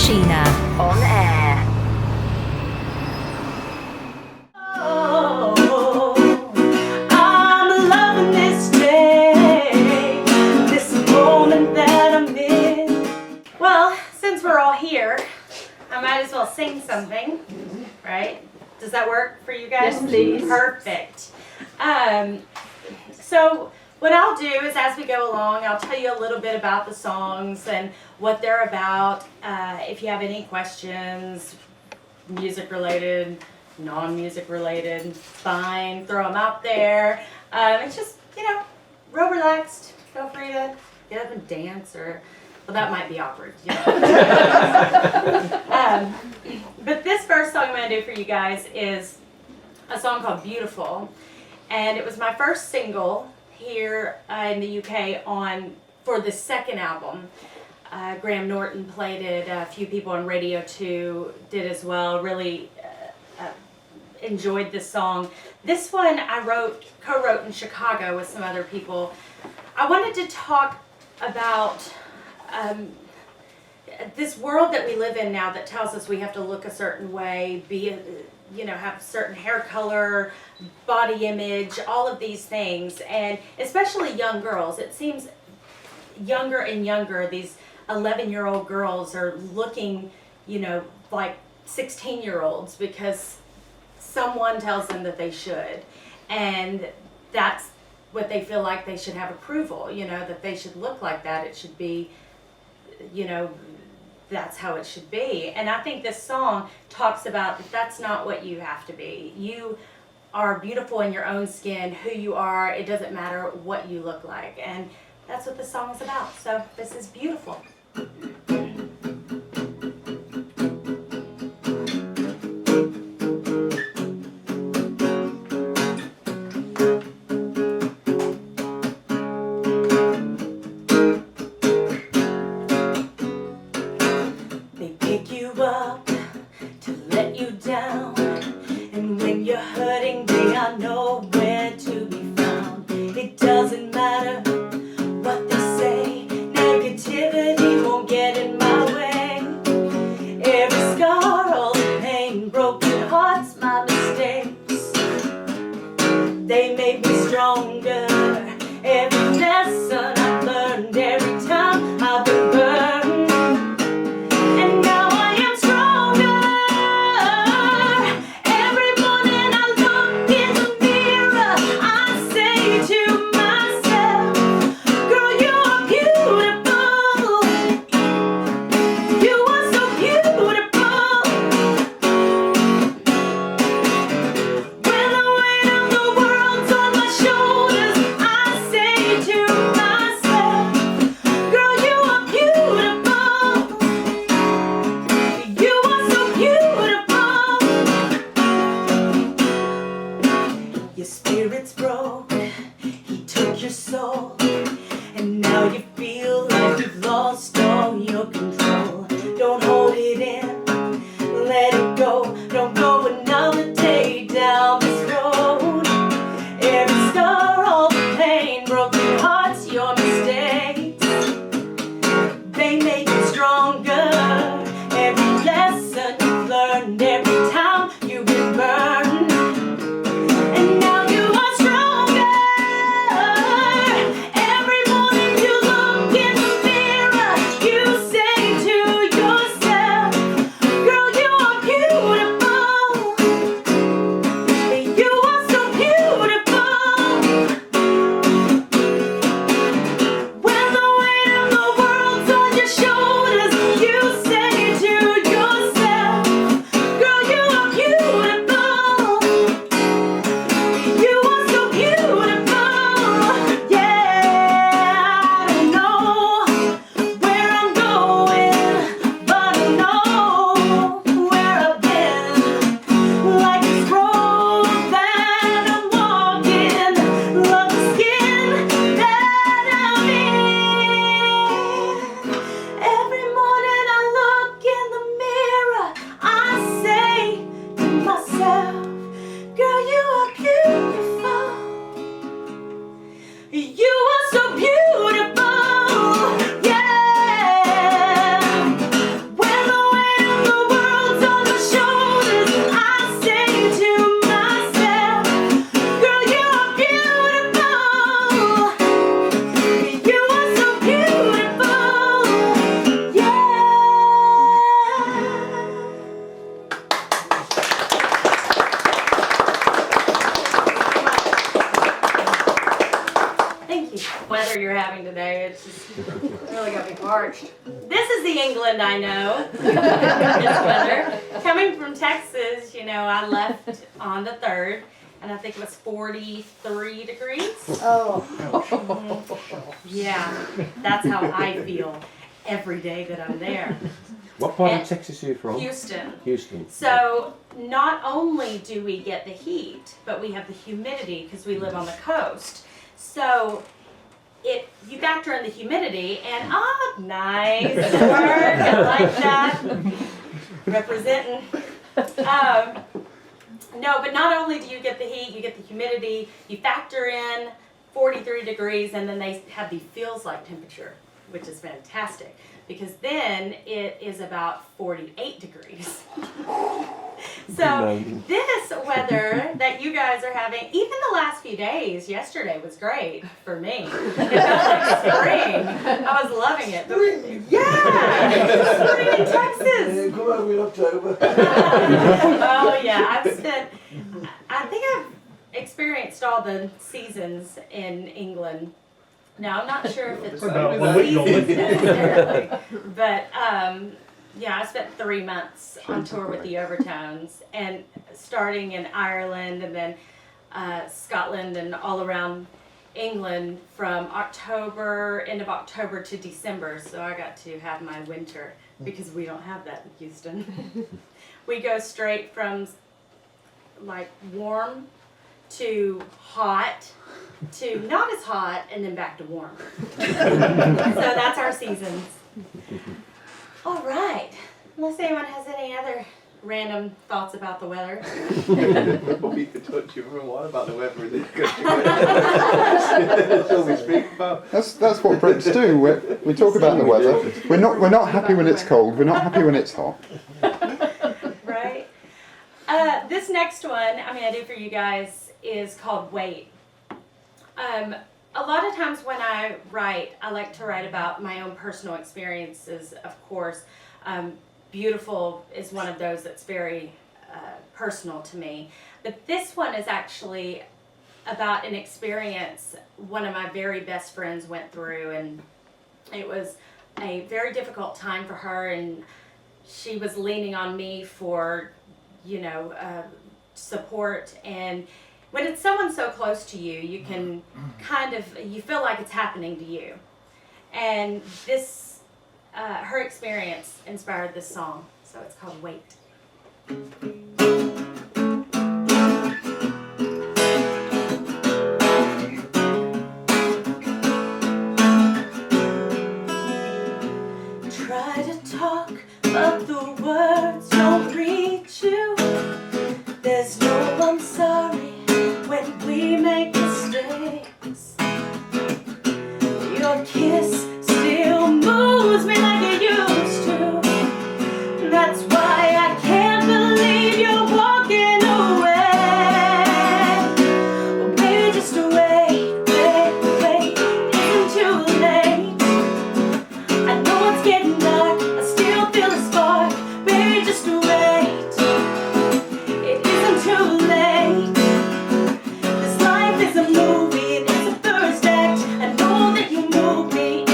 Sheena on air. I'm loving this day, this moment that I'm in. Well, since we're all here, I might as well sing something, right? Does that work for you guys? Yes, please. Perfect. So what I'll do is, as we go along, I'll tell you a little bit about the songs and what they're about. If you have any questions, music related, non-music related, fine, throw them out there. It's just, real relaxed. Feel free to get up and dance, or, well, that might be awkward. But this first song I'm going to do for you guys is a song called Beautiful. And it was my first single here in the UK for the second album. Graham Norton played it. A few people on Radio 2 did as well. Really enjoyed this song. This one I co-wrote in Chicago with some other people. I wanted to talk about this world that we live in now that tells us we have to look a certain way, have certain hair color, body image, all of these things, and especially young girls. It seems younger and younger, these 11-year-old girls are looking, like 16-year-olds because someone tells them that they should, and that's what they feel like. They should have approval, that they should look like that. It should be, that's how it should be. And I think this song talks about that's not what you have to be. You are beautiful in your own skin, who you are. It doesn't matter what you look like. And that's what the song is about. So this is Beautiful. They pick you up to let you down, and when you're hurting, they are nowhere to be found. It doesn't matter what they say, negativity won't get in my way. Every scar, all the pain, broken hearts, my mistakes, they made me stronger. Every lesson I've learned, every time I've been burned, and now I am stronger. Every morning I look in the mirror, I say to myself, girl, you are beautiful. You are so beautiful. When the weight of the world's on my shoulders, I say to myself, girl, you are beautiful. You are so beautiful. Your spirit's broke, he took your soul, and now you feel like you've lost all your control. Don't hold it in, let it go. Don't go another day down this road. Every scar, all the pain, broken hearts, your mistakes, they make you stronger. Every lesson you've learned, every time you've been burned, and now you are stronger. Every morning you look in the mirror, you say to yourself, girl, you are beautiful. You are so beautiful. When the weight of the world's on your shoulders, you say to yourself, girl, you are beautiful. You are so beautiful. Yeah, I don't know where I'm going, but I know where I've been. Like this road that I'm walking, love the skin that I'm in. Every morning I look in the mirror, I say to myself, girl, you are beautiful. You are so beautiful. Yeah. When the weight weather you're having today. It's just really got me parched. This is the England I know. This weather. Coming from Texas, I left on the 3rd, and I think it was 43 degrees. Oh. Yeah, that's how I feel every day that I'm there. What part of Texas are you from? Houston. Houston. So not only do we get the heat, but we have the humidity because we live on the coast. So you factor in the humidity and nice work. I like that. Representing. No, but not only do you get the heat, you get the humidity. You factor in 43 degrees, and then they have the feels like temperature, which is fantastic. Because then it is about 48 degrees. So this weather that you guys are having, even the last few days, yesterday was great for me. It felt like spring. I was loving it. Yeah! Spring in Texas! Come over in October. Oh yeah, I think I've experienced all the seasons in England. Now, I'm not sure if it's seasons necessarily, but yeah, I spent 3 months on tour with the Overtones, and starting in Ireland and then Scotland and all around England from end of October to December, so I got to have my winter because we don't have that in Houston. We go straight from like warm to hot to not as hot and then back to warm. So that's our seasons. All right. Unless anyone has any other random thoughts about the weather. We could talk to you for a while about the weather in this country. That's all we speak about. That's what Brits do. We talk about the weather. We're not happy when it's cold. We're not happy when it's hot. Right. This next one I do for you guys is called Wait. A lot of times when I write, I like to write about my own personal experiences, of course. Beautiful is one of those that's very personal to me. But this one is actually about an experience one of my very best friends went through, and it was a very difficult time for her, and she was leaning on me for, support. And when it's someone so close to you, you can you feel like it's happening to you. And this, her experience inspired this song. So it's called Wait. Try to talk, but the words don't reach you. There's no I'm sorry when we make mistakes. Your kiss still moves me like it used to. That's why I can't believe you're walking away. Oh, baby, just wait, wait, isn't too late. I know it's getting dark, I still feel a spark. Baby, just wait, it isn't too late. This life is a movie, and it's a first act. I know that you move me.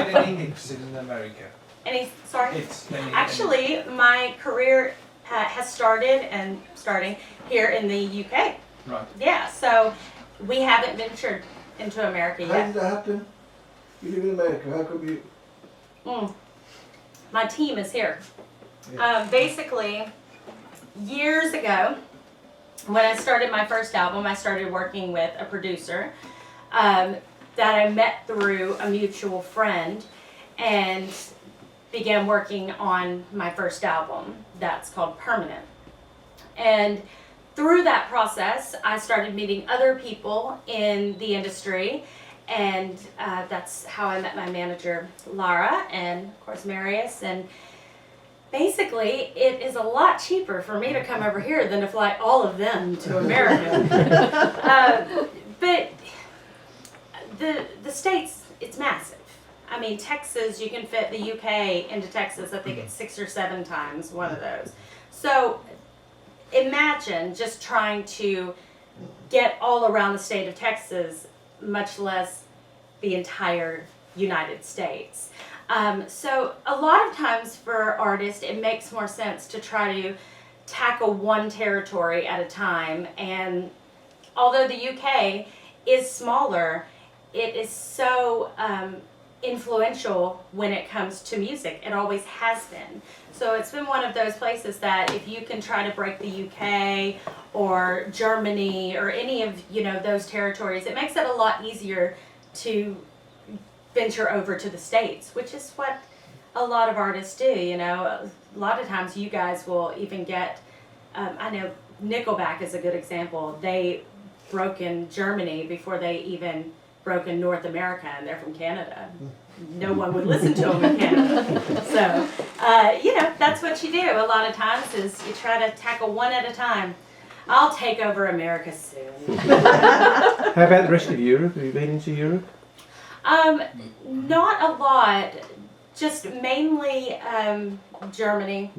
get any hits in America? Sorry? Hits, Actually, my career has starting here in the UK. Right. Yeah, so we haven't ventured into America How yet. did that happen? You live in America, how come you... My team is here. Yeah. Basically, years ago, when I started my first album, I started working with a producer that I met through a mutual friend and began working on my first album that's called Permanent. And through that process, I started meeting other people in the industry, and that's how I met my manager, Lara, and of course Marius. And basically, it is a lot cheaper for me to come over here than to fly all of them to America. But the States, it's massive. I mean, Texas, you can fit the UK into Texas. I think it's 6 or 7 times one of those. So imagine just trying to get all around the state of Texas, much less the entire United States. So a lot of times for artists, it makes more sense to try to tackle one territory at a time. And although the UK is smaller, it is so influential when it comes to music. It always has been. So it's been one of those places that if you can try to break the UK or Germany or any of those territories, it makes it a lot easier to venture over to the States, which is what a lot of artists do. A lot of times you guys will even get, I know Nickelback is a good example. They broke in Germany before they even broke in North America, and they're from Canada. No one would listen to them in Canada. So, that's what you do a lot of times is you try to tackle one at a time. I'll take over America soon. How about the rest of Europe? Have you been into Europe? Not a lot, just mainly Germany.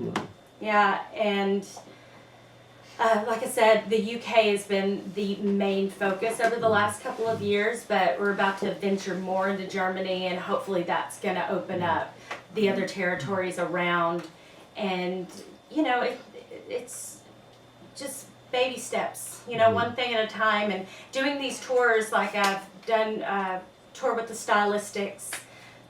Yeah, and like I said, the UK has been the main focus over the last couple of years, but we're about to venture more into Germany, and hopefully that's going to open up the other territories around. And, it's just baby steps, one thing at a time. And doing these tours, like I've done tour with the Stylistics,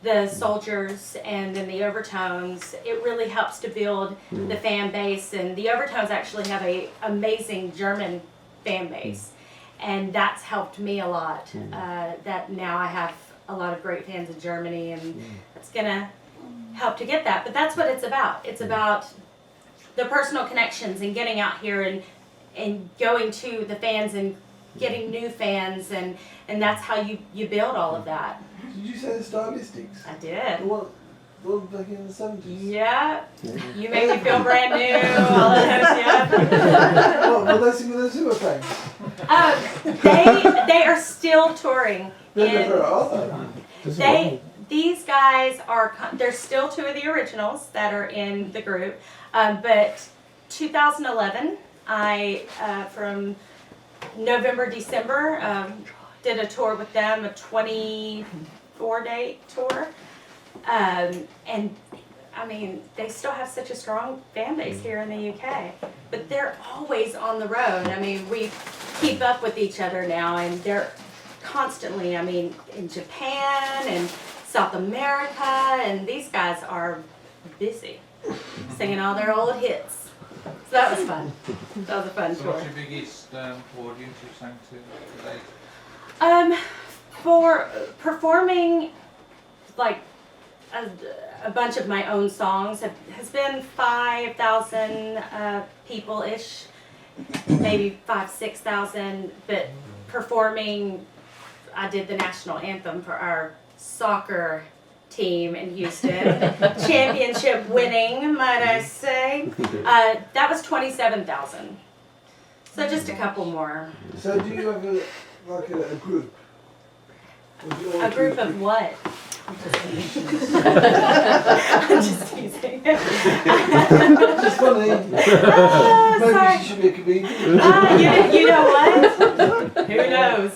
the Soldiers, and then the Overtones, it really helps to build the fan base. And the Overtones actually have a amazing German fan base, and that's helped me a lot. That now I have a lot of great fans in Germany, and it's gonna help to get that. But that's what it's about. It's about the personal connections and getting out here and going to the fans and getting new fans, and that's how you build all of that. Did you say the Stylistics? I did. The one back in the 70s? Yeah. You make me feel brand new. All of those, yeah. Well, they sing with the Super Fans. They are still touring. These guys there's still 2 of the originals that are in the group. But 2011, I, from November, December, did a tour with them, a 24-day tour. And I mean, they still have such a strong fan base here in the UK, but they're always on the road. I mean, we keep up with each other now, and they're constantly, in Japan and South America, and these guys are busy singing all their old hits. So that was fun. That was a fun tour. What's your biggest audience you sang to today? For performing, like a bunch of my own songs has been 5,000 people-ish, maybe 6,000. But performing, I did the national anthem for our soccer team in Houston, championship winning, might I say. That was 27,000. So just a couple more. So do you have a group? A group of what? I'm just teasing. It's funny. Maybe Sorry. she should be a comedian. You know what? Who knows?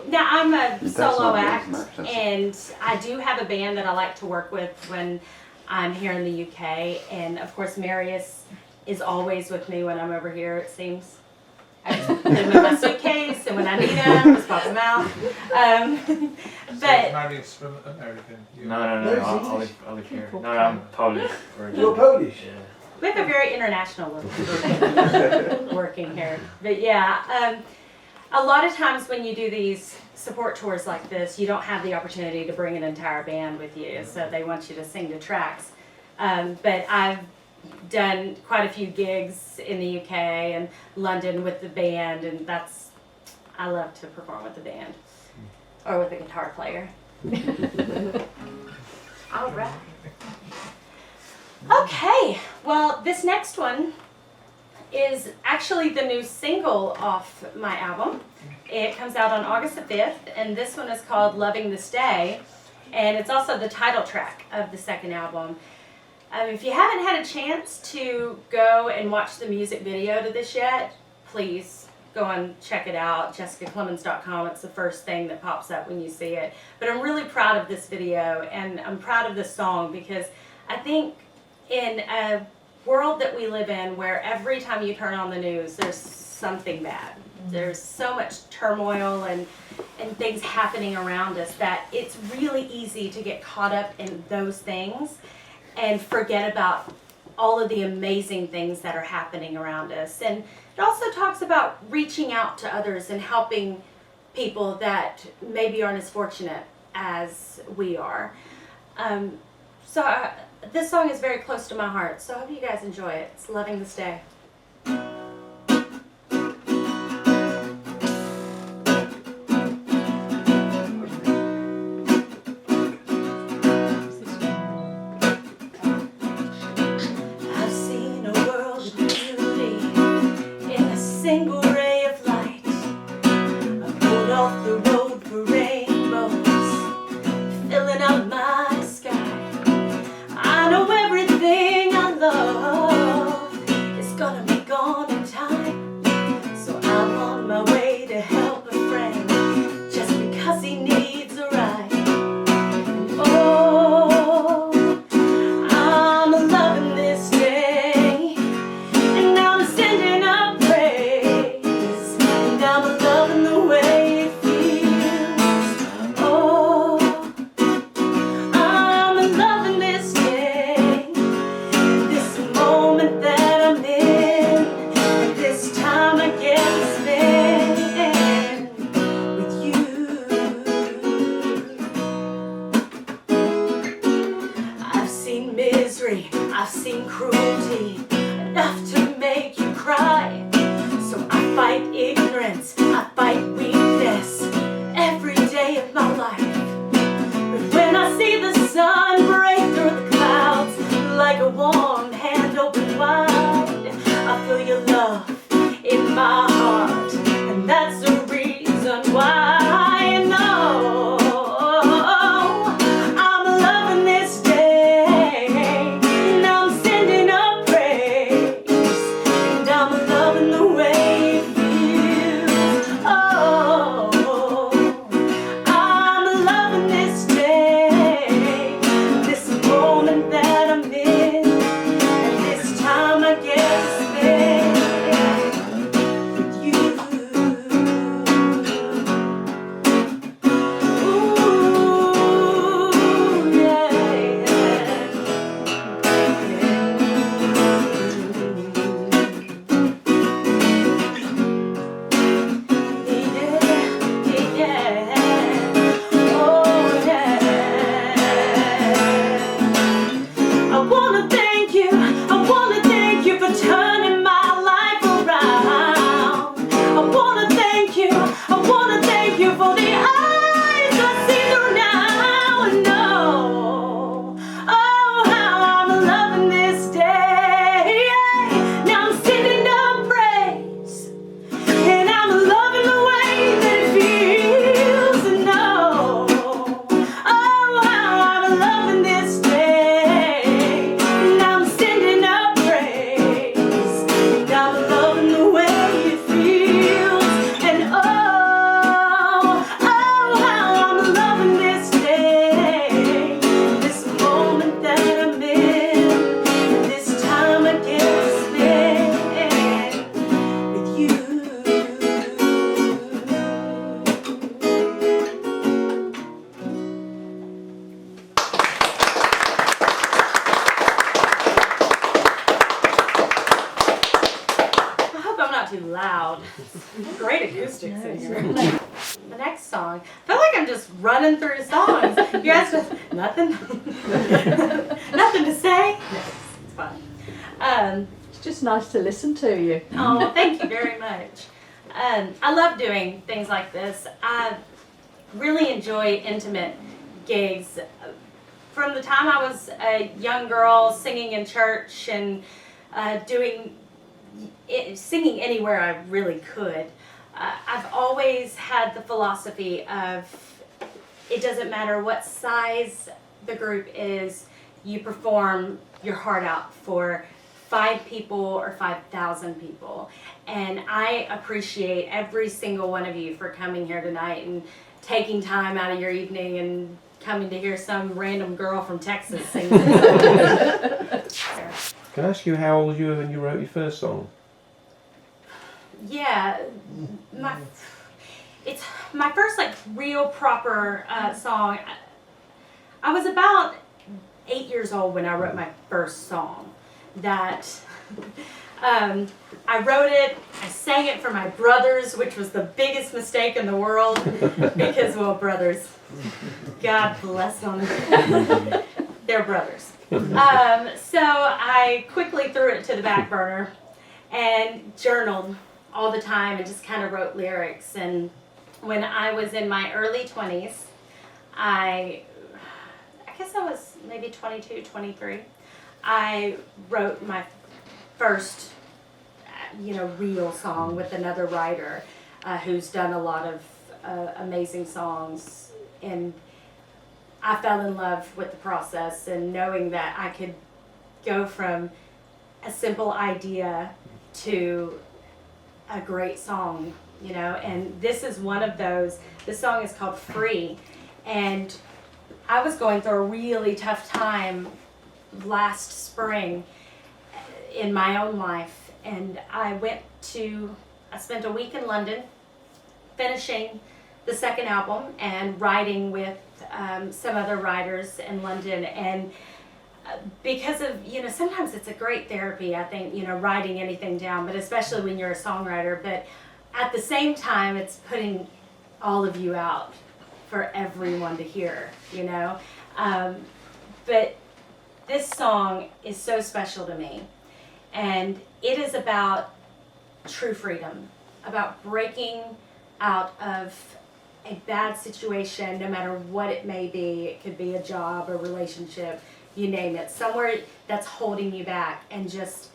Now I'm a solo act, And I do have a band that I like to work with when I'm here in the UK. And of course, Marius is always with me when I'm over here, it seems. I just put him in my suitcase, and when I need him, just pop him out. But Marius from America. No, I live here. No, I'm Polish. You're Polish? Yeah. we have a very international look working here. But yeah, a lot of times when you do these support tours like this, you don't have the opportunity to bring an entire band with you, so they want you to sing the tracks. But I've done quite a few gigs in the UK and London with the band, and I love to perform with the band or with a guitar player. All right. Okay, well, this next one is actually the new single off my album. It comes out on August the 5th, and this one is called Loving This Day, and it's also the title track of the second album. If you haven't had a chance to go and watch the music video to this yet, please go and check it out, jessicaclemmons.com. It's the first thing that pops up when you see it. But I'm really proud of this video, and I'm proud of this song because I think in a world that we live in where every time you turn on the news, there's something bad. There's so much turmoil and things happening around us that it's really easy to get caught up in those things and forget about all of the amazing things that are happening around us. And it also talks about reaching out to others and helping people that maybe aren't as fortunate as we are. This song is very close to my heart, so I hope you guys enjoy it. It's Loving This Day. Single ray of light, I pulled off the road for rainbows, filling up my sky. I know everything I love is gonna be gone in time, so I'm on my way to help a friend just because he needs a ride. And oh, I'm loving this day, and I'm sending up I've seen cruelty enough to make you cry. So I fight ignorance, I fight weakness every day of my life. But when I see the sun break through the clouds like a warm hand open wide, I feel your love in my heart, and that's the reason why I know. loud. Great acoustics in here. The next song, I feel like I'm just running through songs. You guys just, nothing? Nothing to say? Yes, it's fun. It's just nice to listen to you. Oh, thank you very much. I love doing things like this. I really enjoy intimate gigs. From the time I was a young girl singing in church and singing anywhere I really could, I've always had the philosophy of it doesn't matter what size the group is, you perform your heart out for 5 people or 5,000 people. And I appreciate every single one of you for coming here tonight and taking time out of your evening and coming to hear some random girl from Texas sing. Can I ask you how old you were when you wrote your first song? Yeah, it's my first like real proper song. I was about 8 years old when I wrote my first song. That I wrote it, I sang it for my brothers, which was the biggest mistake in the world because, well, brothers, God bless them, they're brothers. So I quickly threw it to the back burner and journaled all the time and just kind of wrote lyrics. And when I was in my early 20s, I guess I was maybe 22, 23, I wrote my first, real song with another writer who's done a lot of amazing songs. And I fell in love with the process and knowing that I could go from a simple idea to a great song, and this is one of those. This song is called Free, and I was going through a really tough time last spring in my own life, and I spent a week in London finishing the second album and writing with some other writers in London. And because of, sometimes it's a great therapy, I think, writing anything down, but especially when you're a songwriter. But at the same time, it's putting all of you out for everyone to hear, But this song is so special to me. And it is about true freedom, about breaking out of a bad situation, no matter what it may be. It could be a job, a relationship, you name it, somewhere that's holding you back, and just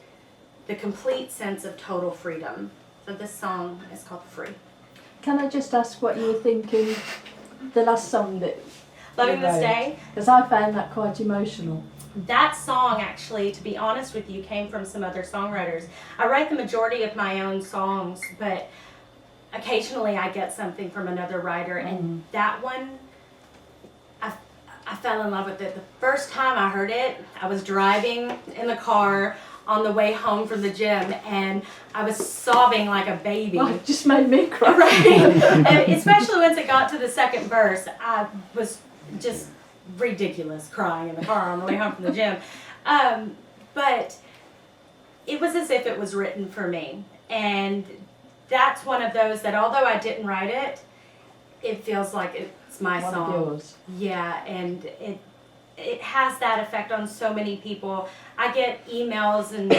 the complete sense of total freedom. So this song is called Free. Can I just ask what you were thinking, the last song that Loving This Day? Because I found that quite emotional. That song, actually, to be honest with you, came from some other songwriters. I write the majority of my own songs, but occasionally I get something from another writer, and that one, I fell in love with it. The first time I heard it, I was driving in the car on the way home from the gym, and I was sobbing like a baby. Oh, it just made me cry. Right? And especially once it got to the second verse, I was just ridiculous crying in the car on the way home from the gym. But it was as if it was written for me. And that's one of those that, although I didn't write it, it feels like it's my One song. of yours. Yeah, and it has that effect on so many people. I get emails and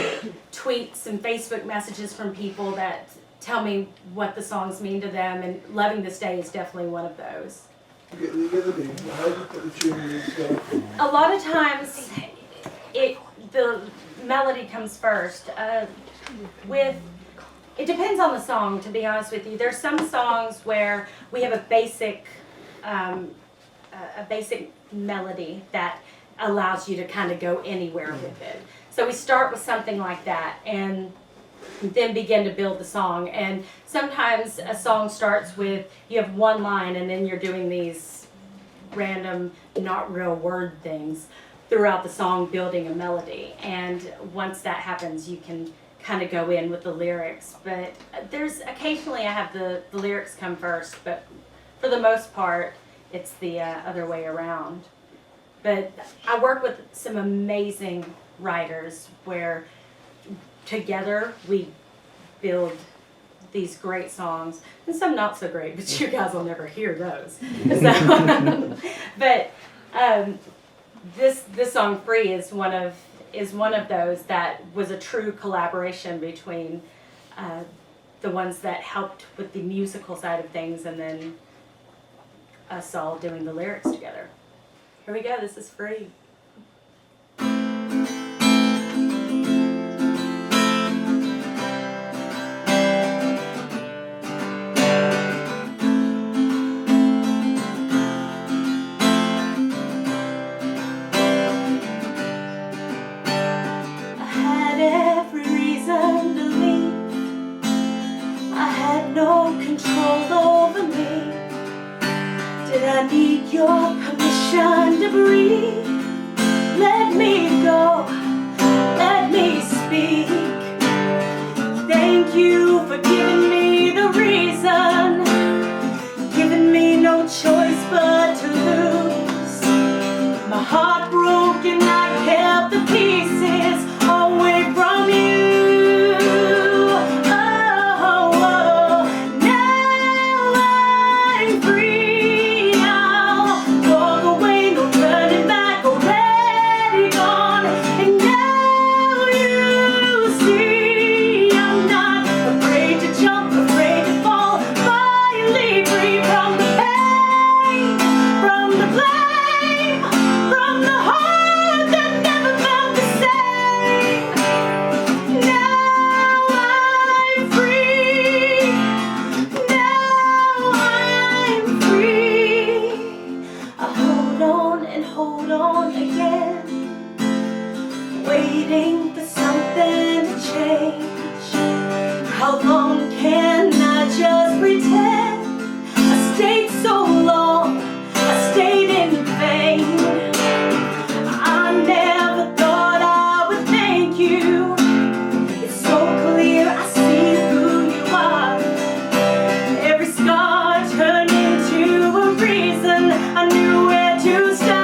tweets and Facebook messages from people that tell me what the songs mean to them, and Loving This Day is definitely one of those. How do you put the tune in together? A lot of times, the melody comes first. It depends on the song, to be honest with you. There's some songs where we have a basic melody that allows you to kind of go anywhere with it. So we start with something like that and then begin to build the song. And sometimes a song starts with, you have one line and then you're doing these random, not real word things throughout the song, building a melody. And once that happens, you can kind of go in with the lyrics. But occasionally I have the lyrics come first, but for the most part, it's the other way around. But I work with some amazing writers where together we build these great songs, and some not so great, but you guys will never hear those. So, but this song "Free" is one of those that was a true collaboration between the ones that helped with the musical side of things, and then us all doing the lyrics together. Here we go. This is "Free." I need your permission to breathe. Let me go, let me speak. Thank you for giving me the reason, giving me no choice but to lose. My heart broken, I kept the pieces away from you. Waiting for something to change. How long can I just pretend? I stayed so long, I stayed in vain. I never thought I would thank you. It's so clear I see who you are. Every scar turned into a reason I knew where to start.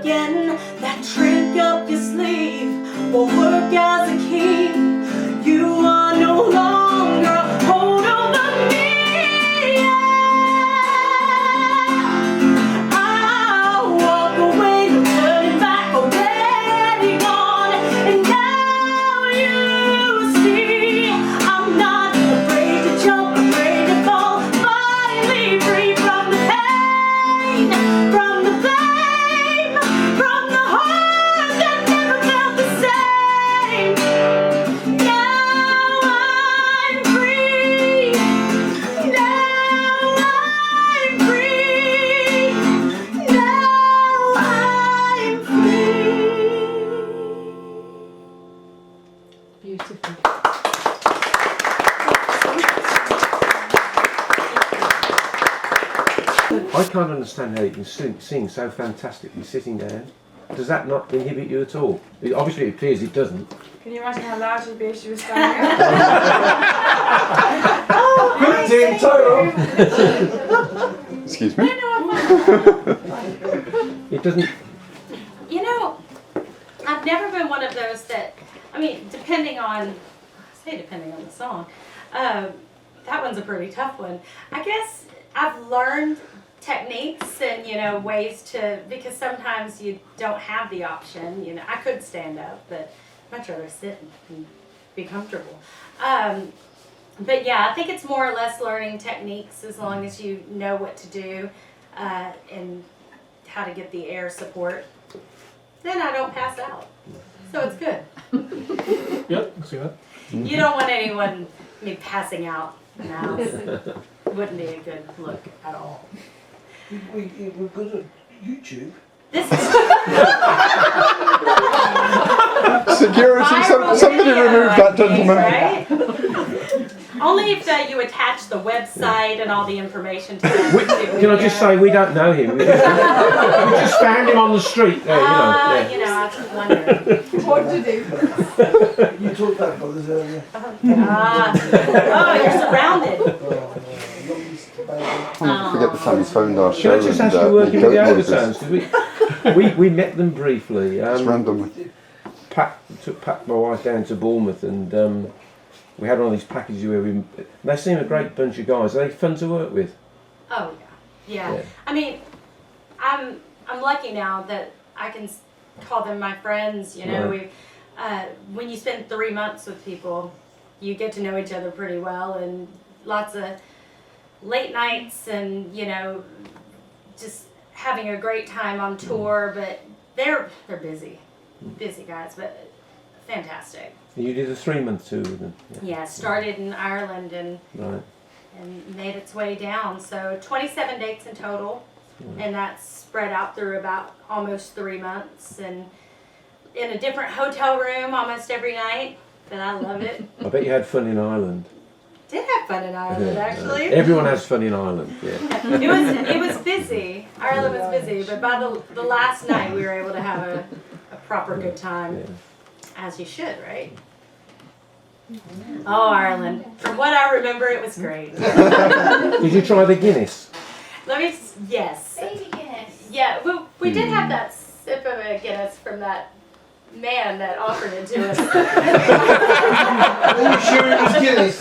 Again, that trick up your sleeve will work as a key. You are no longer hold over me. I'll walk away, no turning back, already gone. And now you see I'm not afraid to jump, afraid to fall. Finally free from the pain, from the pain. From the heart that never felt the same. Now I'm free. Now I'm free. Now I'm free. Beautiful. I can't understand how you can sing so fantastically sitting down. Does that not inhibit you at all? Obviously it appears it doesn't. Can you imagine how loud you'd be if she was standing up? Excuse me? It doesn't. You know, I've never been one of those that, I mean, depending on the song, that one's a pretty tough one. I guess I've learned techniques and, you know, ways to, because sometimes you don't have the option. You know, I could stand up, but I'd much rather sit and be comfortable. But yeah, I think it's more or less learning techniques as long as you know what to do and how to get the air support. Then I don't pass out. So it's good. Yep, I see that. You don't want anyone, me passing out in the house. Wouldn't be a good look at all. We're good at YouTube. This is Security, viral somebody video, remove I that think, gentleman. right? Only if you attach the website and all the information to it. Can I just say, we don't know him. We just found him on the street there, yeah. You know, I was wondering. What to do? You talked about brothers earlier. Oh, you're surrounded. Youngest baby. I'll never forget the time he's phoned our Can show I just ask you, and working with the goat noises. Overtones, 'cause we met them briefly. It's randomly. Took Pat, my wife, down to Bournemouth, and we had one of these packages where they seem a great bunch of guys. Are they fun to work with? Oh yeah. I mean, I'm lucky now that I can call them my friends. You know, Right. when you spend 3 months with people, you get to know each other pretty well, and lots of late nights, and you know, just having a great time on tour. But they're busy guys, but fantastic. You did a 3-month tour with them. Yeah, started in Ireland and made its way down. So 27 dates in total, and that's spread out through about almost 3 months, and in a different hotel room almost every night. But I love it. I bet you had fun in Ireland. Did have fun in Ireland actually. Everyone has fun in Ireland. Yeah. It was busy. Ireland was busy, but by the last night we were able to have a proper good time, as you should, right? Oh, Ireland! From what I remember, it was great. Did you try the Guinness? Yes. Baby Guinness. Yeah, we did have that sip of a Guinness from that man that offered it to us. Are you sure it was Guinness?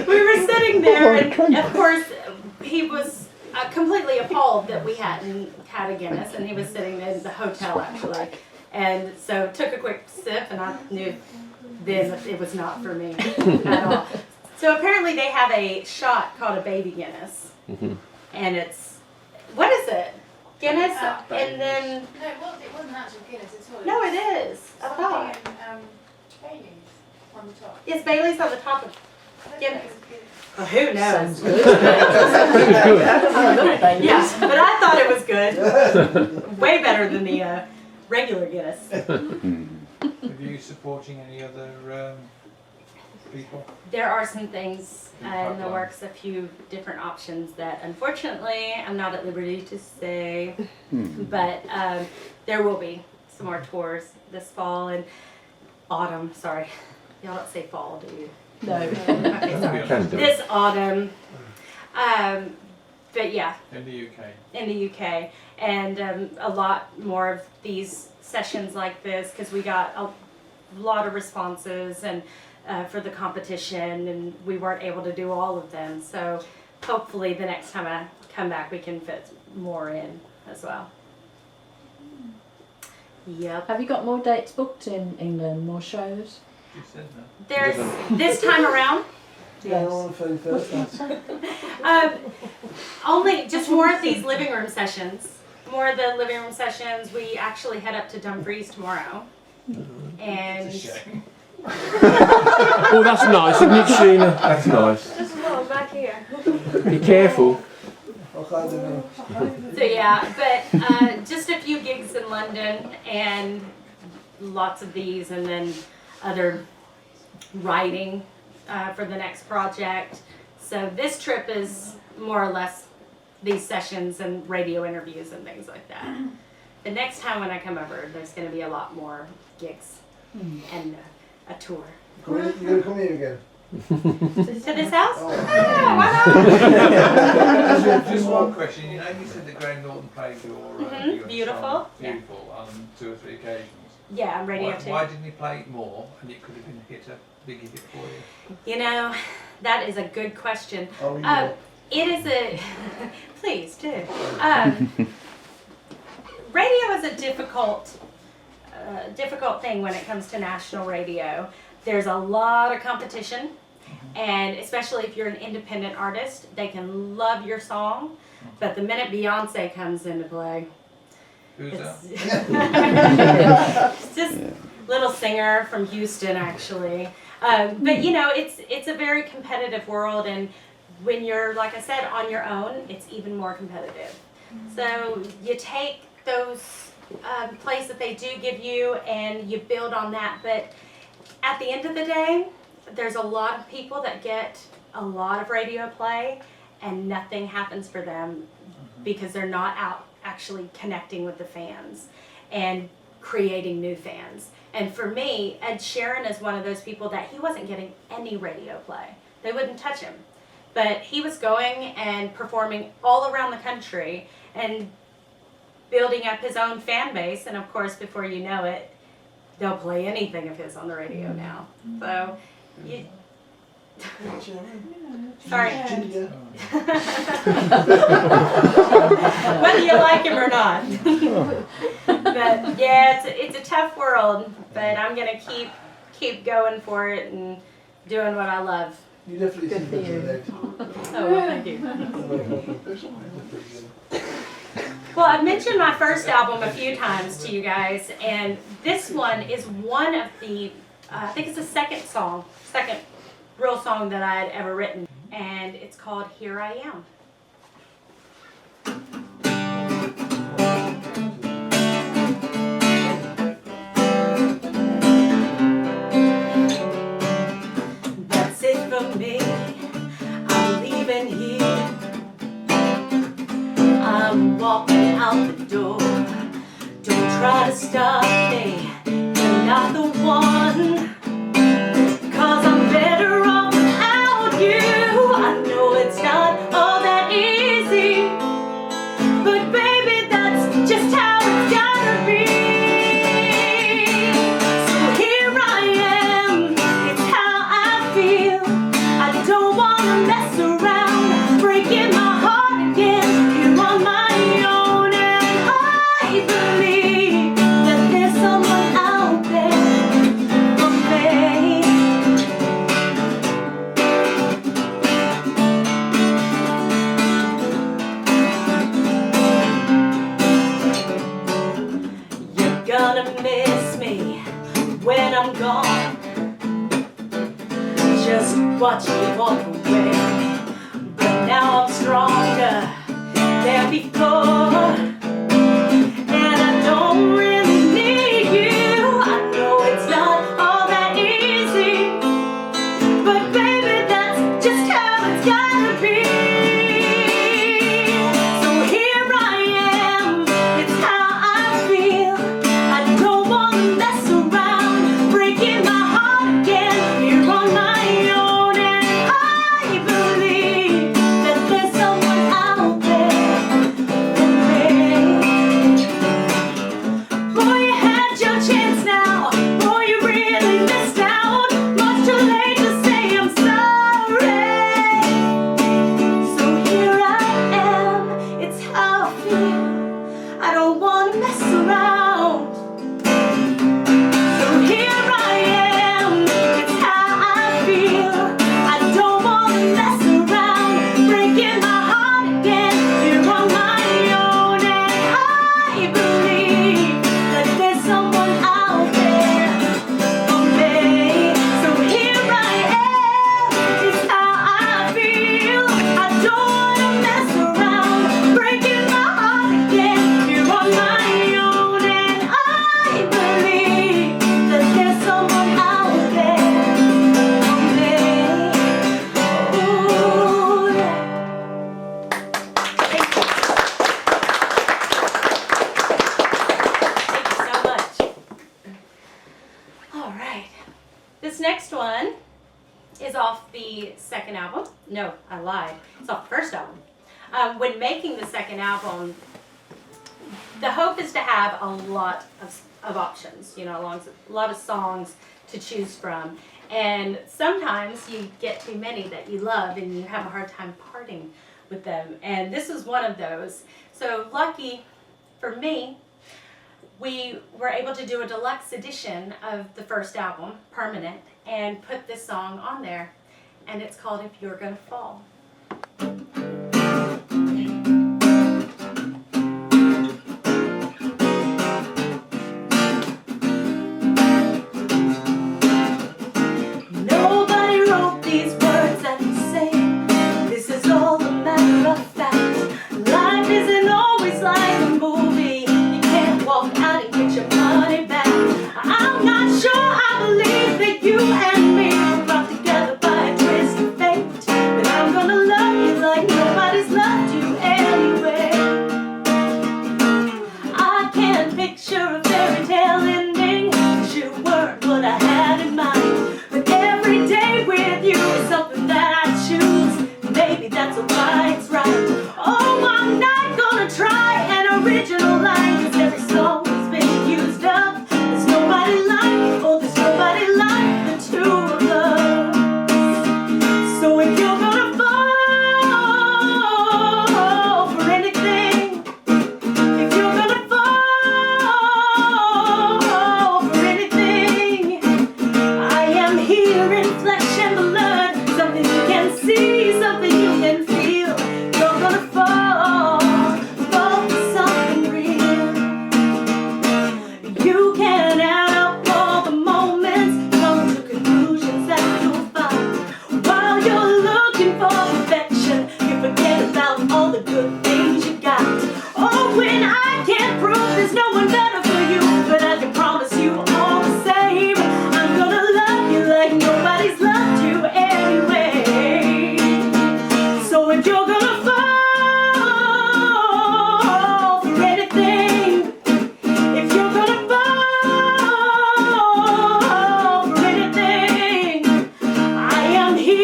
We were sitting there, and of course, he was completely appalled that we hadn't had a Guinness, and he was sitting in the hotel actually. And so took a quick sip, and I knew then that it was not for me at all. So apparently they have a shot called a baby Guinness, and it's, what is it? Guinness, and then No, it wasn't actual Guinness at all. no, it is. I thought Bailey's on the top. it's Bailey's on the top of I don't Guinness. think it was Guinness. Well, who knows? It was good. Yeah, but I thought it was good. Way better than the regular Guinness. Are you supporting any other people? There are some things in the works, a few different options that unfortunately I'm not at liberty to say, but there will be some more tours this fall and autumn. Sorry, y'all don't say fall, do you? No. Okay, sorry. Can do. This autumn, but yeah, In the UK? in the UK, and a lot more of these sessions like this, because we got a lot of responses and for the competition, and we weren't able to do all of them. So hopefully the next time I come back we can fit more in as well. Yep. Have you got more dates booked in England, more shows? You said that. There's this time around Yeah, on the 31st. only just more of these living room sessions. More of the living room sessions. We actually head up to Dumfries tomorrow. And It's a shame. Oh, that's nice, isn't it, Sheena? That's nice. Just a little back here. Be careful. I can't do it. so yeah, but just a few gigs in London and lots of these, and then other writing for the next project. So this trip is more or less these sessions and radio interviews and things like that. The next time when I come over, there's going to be a lot more gigs and a tour. You're going to come here again? To this house? Oh. Yeah, why not? Just one question. You know, you said that Graham Norton played your Beautiful. song, Yeah. Beautiful on 2 or 3 occasions. Yeah, I'm radio too. Why didn't he play it more, and it could have been a big hit for you? You know, that is a good question. Oh, yeah. It is a, please do. Radio is a difficult thing when it comes to national radio. There's a lot of competition, and especially if you're an independent artist, they can love your song, but the minute Beyonce comes into play, Who's that? it's just little singer from Houston actually. But you know, it's a very competitive world, and when you're, like I said, on your own, it's even more competitive. So you take those plays that they do give you and you build on that. But at the end of the day, there's a lot of people that get a lot of radio play and nothing happens for them because they're not out actually connecting with the fans and creating new fans. And for me, Ed Sheeran is one of those people that he wasn't getting any radio play. They wouldn't touch him. But he was going and performing all around the country and building up his own fan base. And of course, before you know it, they'll play anything of his on the radio now. So, you... Sorry. Whether you like him or not. But yeah, it's a tough world, but I'm gonna keep going for it and doing what I love. You definitely Good for you. Oh, well, thank you. Well, I've mentioned my first album a few times to you guys, and this one is one of the, I think it's the second real song that I had ever written, and it's called Here I Am. That's it for me, I'm leaving here, I'm walking out the door. Don't try to stop me, you're not the one. 'Cause I'm better off without you. I know it's not all that easy, but baby, that's just how it's gotta be. So here I am, it's how I feel. I don't wanna mess around, breaking my heart again. You're on my own, and I believe that there's someone out there for me. You're gonna miss me when I'm gone. Just watch me walk away. But now I'm stronger than before, and I don't really need you. I know it's not all that easy, but baby, that's just how it's gotta be. So here I am, it's how I feel. I don't wanna mess around, breaking my heart again. You're on my own, and I believe that there's someone out there for me. Boy, you had your chance now. Boy, you really missed out. Much too late to say I'm sorry. So here I am, it's how I feel. I don't wanna mess around. So here I am, it's how I feel. I don't wanna mess around, breaking my heart again. You're on my own, and I believe that there's someone out there for me. So here I am, it's how I feel. I don't wanna mess around, breaking my heart again. You're on my own, and I believe that there's someone out there for me. Ooh, yeah. Thank you. Thank you so much. All right. This next one is off the second album. No, I lied. It's off the first album. When making the second album, the hope is to have a lot of options, you know, a lot of songs to choose from. And sometimes you get too many that you love and you have a hard time parting with them. And this was one of those. So lucky for me, we were able to do a deluxe edition of the first album, Permanent, and put this song on there. And it's called If You're Gonna Fall. No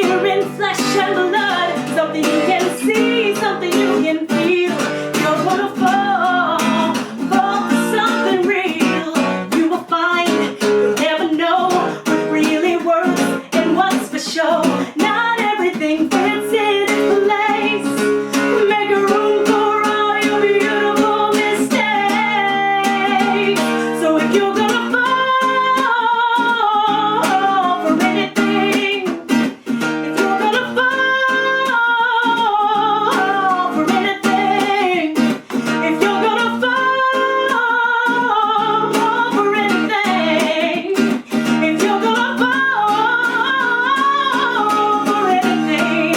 here in flesh and blood, something you can see, something you can feel. You're gonna fall for something real. You will find you'll never know what really works and what's for show. Not everything fits in its place. Make room for all your beautiful mistakes. So if you're gonna fall for anything, if you're gonna fall for anything, if you're gonna fall for anything, if you're gonna fall for anything,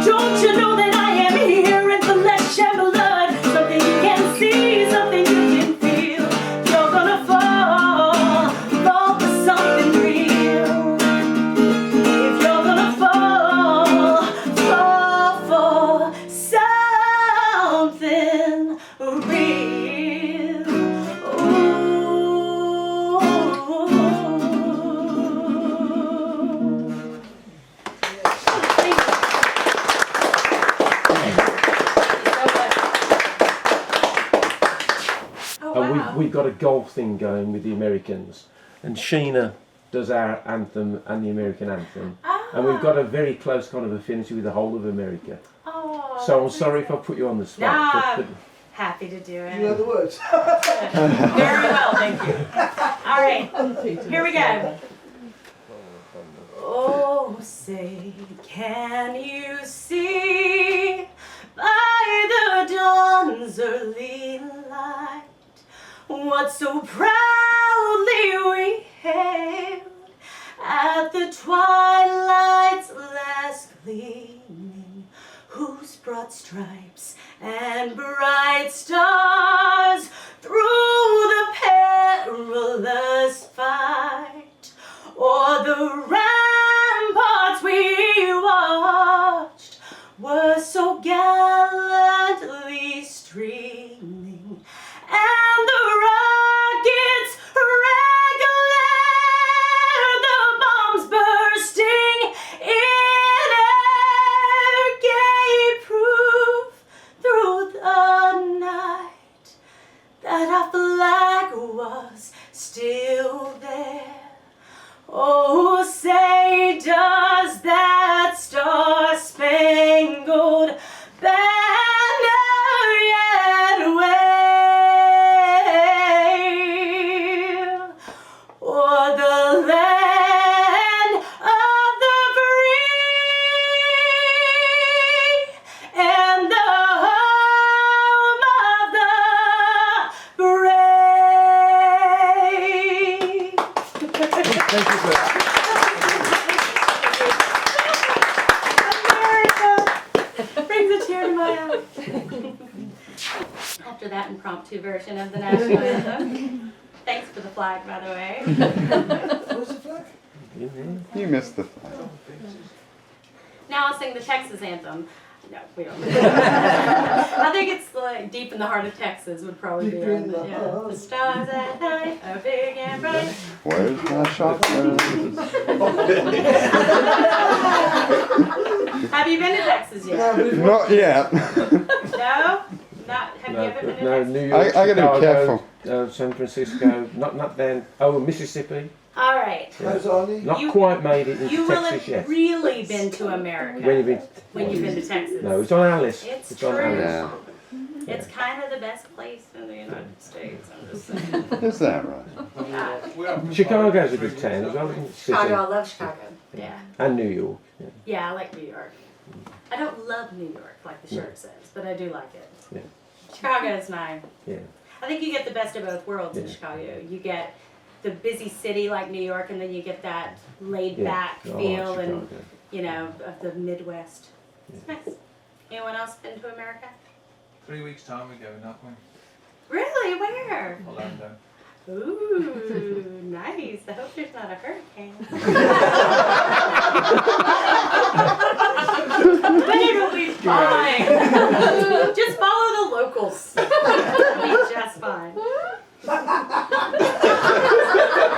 don't you know that I am here in flesh and blood? Something you can see, something you can feel. You're gonna fall for something real. If you're gonna fall for something real. Ooh. And we've got a golf thing going with the Americans, and Sheena does our anthem and the American anthem, and we've got a very close kind of affinity with the whole of America. Oh, So I'm sorry if I put you on the spot. Nah. but happy to do You know it. the words? Very well, thank you. All right, here we go. Oh, say, can you see by the dawn's early light what so proudly we hailed at the twilight's last gleaming, whose broad stripes and bright stars through the perilous fight o'er the ramparts we watched were so gallantly streaming, and the rockets regular, the bombs bursting in air, gave proof through the night that our flag was still there. Oh, say, does that star-spangled banner yet wave o'er the land of the free and the home of the brave? thank you for that. America brings a tear to my eye. After that impromptu version of the national anthem. Thanks for the flag, by the way. Where's the flag? You missed the flag. Now I'll sing the Texas anthem. No, we don't. I think it's like Deep in the Heart of Texas would probably be Deep in on the yeah. heart. The stars at night are big and bright. Where's my shotgun? Have you been to Texas yet? Not yet. No? Not, have you ever been to No, Texas? New York, I gotta be Chicago, careful. San Francisco, not then. Oh, Mississippi. All right. How's Arnie? Not You- quite made it into You will Texas have yet. really been to America When you've been, when you've been to Texas. no, it's on our list. It's on our true. list. Yeah. It's kind of the best place in the United States. I'm just saying. Is that right? Chicago's a good town as well, isn't it? City. Chicago, I love Chicago. Yeah. And New York. Yeah. Yeah, I like New York. I don't love New York like the shirt says, but I do like it. Yeah. Chicago is mine. Yeah. I think you get the best of both worlds in Yeah. Chicago. You get the busy city like New York, and then you get that laid back Yeah. Oh, feel and Chicago. you know of the Midwest. It's nice. Anyone else been to America? 3 weeks time we go, not we? Really? Where? Orlando. Ooh, nice. I hope there's not a hurricane. But it'll be fine. Just follow the locals. It'll be just fine.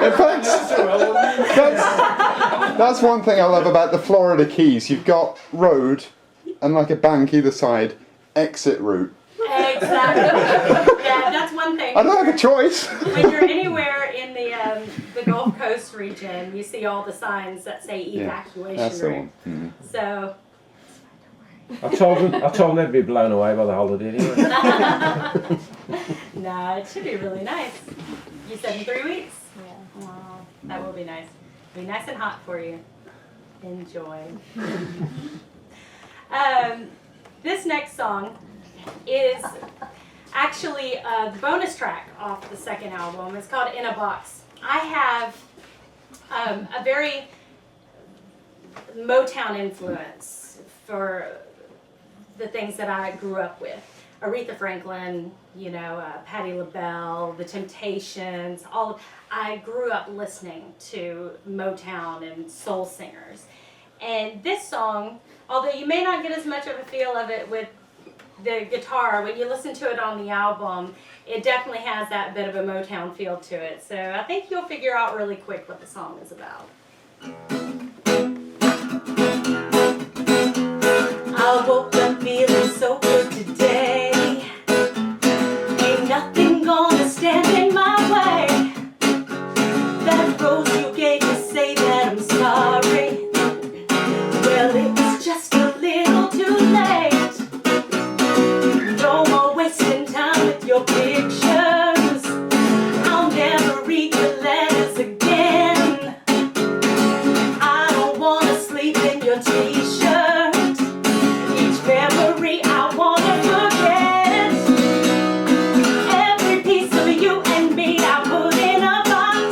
In fact, that's That's one thing I love about the Florida Keys. You've got road and like a bank either side, exit route. Exactly. Yeah, that's one thing. I don't have a choice. When you're anywhere in the Gulf Coast region, you see all the signs that say evacuation That's the route. one. So, I told them they'd be blown away by the holiday anyway. no, it should be really nice. You said in 3 weeks? Yeah. Wow, that will be nice. Be nice and hot for you. Enjoy. This next song is actually the bonus track off the second album. It's called In a Box. I have a very Motown influence for the things that I grew up with. Aretha Franklin, Patti LaBelle, The Temptations, I grew up listening to Motown and soul singers. And this song, although you may not get as much of a feel of it with the guitar, when you listen to it on the album, it definitely has that bit of a Motown feel to it. So I think you'll figure out really quick what the song is about. I woke up feeling so good today. Ain't nothing gonna stand in my way. That rose you gave me, say that I'm sorry. Well, it was just a little too late. No more wasting time with your pictures. I'll never read your letters again. I don't wanna sleep in your t-shirt. Each memory I wanna forget. Every piece of you and me I put in a box.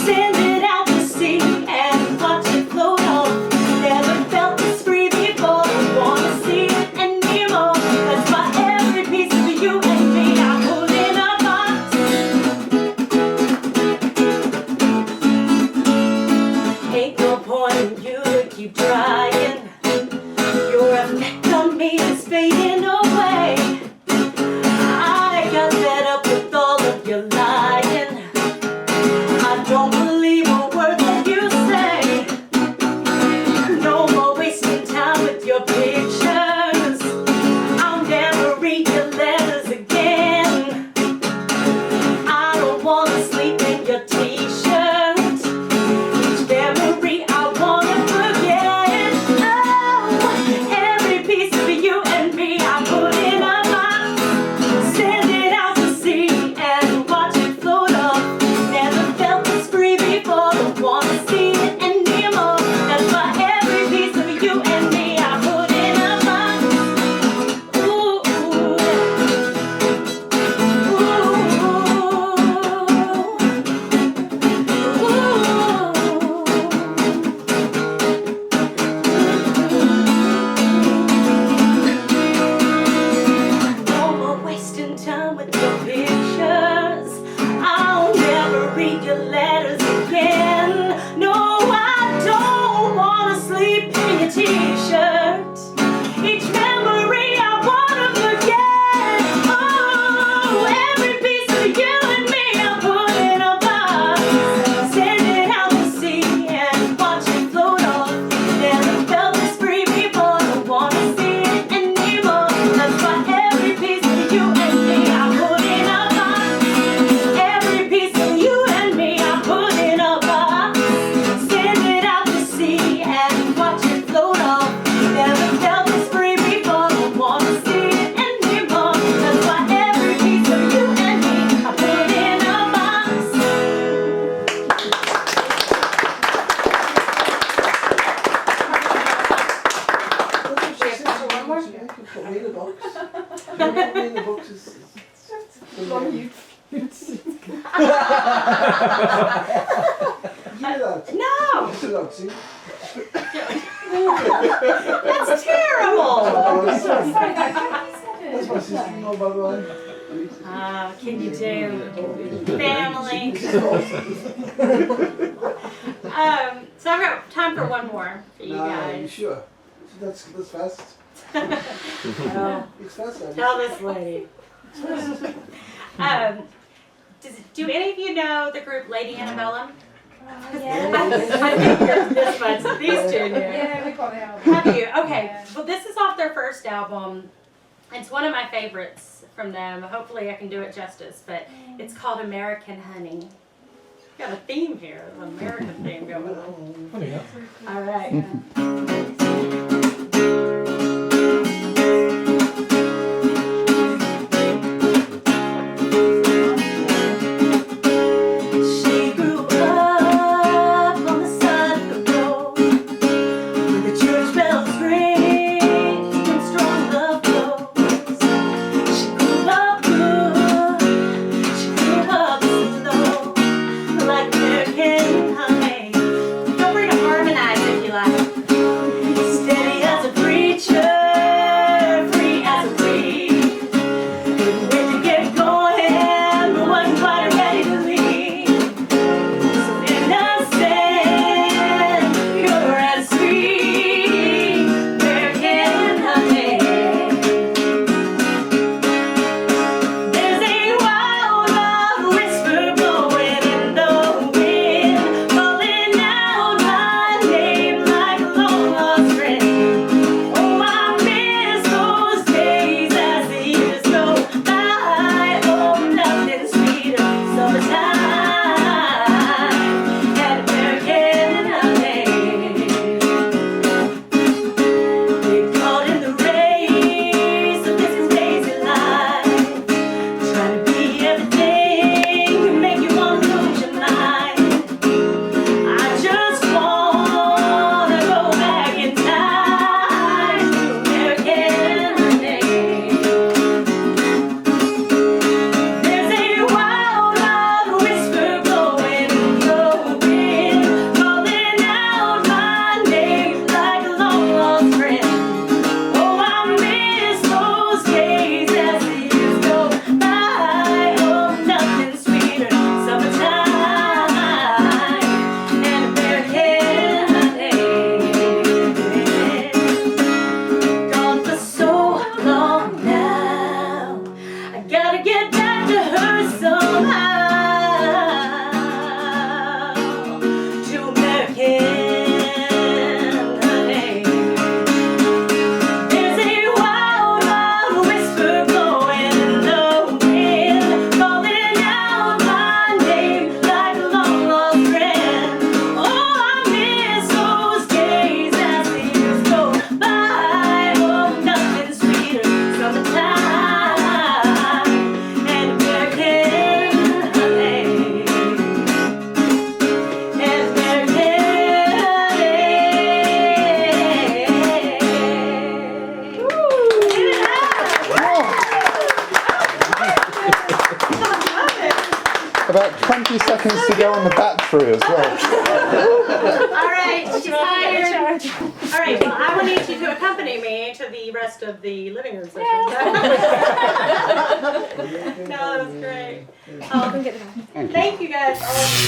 Send it out to sea and watch it float off. Never felt this free before. Wanna see it anymore. That's why every piece of you and me I put in a box. Ain't no point in you to keep trying. Your effect on me is fading away. I got fed up with all of your lying. I don't believe a word that you say. No more wasting time with your pictures. I'll never read your letters again. I don't wanna sleep in your t-shirt. Each memory I wanna forget. Oh, every piece of you and me I put in a box. Send it out to sea and watch it float off. Never felt this free before. Don't wanna see it anymore. That's why every piece of you and me I put in a box. Ooh, ooh, no more wasting time with your pictures. I'll never read your letters again. No, I don't wanna sleep in your t-shirt. Each memory I wanna forget. Oh, every piece of you and me I put in a box. Send it out to sea and watch it float off. Never felt this free before. Don't wanna see it anymore. That's why every piece of you and me I put in a box. Every piece of you and me I put in a box. Send it out to sea and watch it float off. Never felt this free before. Don't wanna see it anymore. That's why every piece of you and me I put in a box. One more? You can put me in a box. You can put me in the box. You hear that? No, It's a lot, see? that's terrible. That's my sister-in-law, by the way. Can you do family? So I've got time for one more for you You guys. sure? That's fast. Well, It's fast, Andy. tell this lady. Do any of you know the group Lady Antebellum? I figured this much. These two knew. Yeah, we got the album. Have you? Okay. Yeah. Well, this is off their first album. It's one of my favorites from them. Hopefully I can do it justice, but it's called American Honey. Got a theme here, an American theme going on. Funny enough. All right. She grew up on the side of the road where the church bells ring and strong love flows. She grew up good, she grew up slow, like American honey. Feel free to harmonize if you like. Steady as a preacher, free as a breeze. When you get going, but wasn't quite ready to leave. So innocent, pure and sweet, American honey. There's a wild, wild whisper blowing in the wind, calling out my name like a long lost friend. Oh, I miss those days as the years go by. Oh, nothing sweeter, summertime and American honey. We're caught in the race of this crazy life, trying to be everything to make you want to lose your mind. I just wanna go back in time to American honey. There's a wild, wild whisper blowing in the wind, calling out my name like a long lost friend. Oh, I miss those days as the years go by. Oh, nothing sweeter, summertime and American honey. Gone for so long now, I gotta get back to her somehow. To American honey. There's a wild, wild whisper blowing in the wind, calling out my name like a long lost friend. Oh, I miss those days as the years go by. Oh, nothing sweeter, summertime and American honey. And American honey. Give it up. About 20 seconds to go on the battery as well. All right, she's hired. All right, well, I will need you to accompany me to the rest of the living room session. No, that was great. Thank you guys all.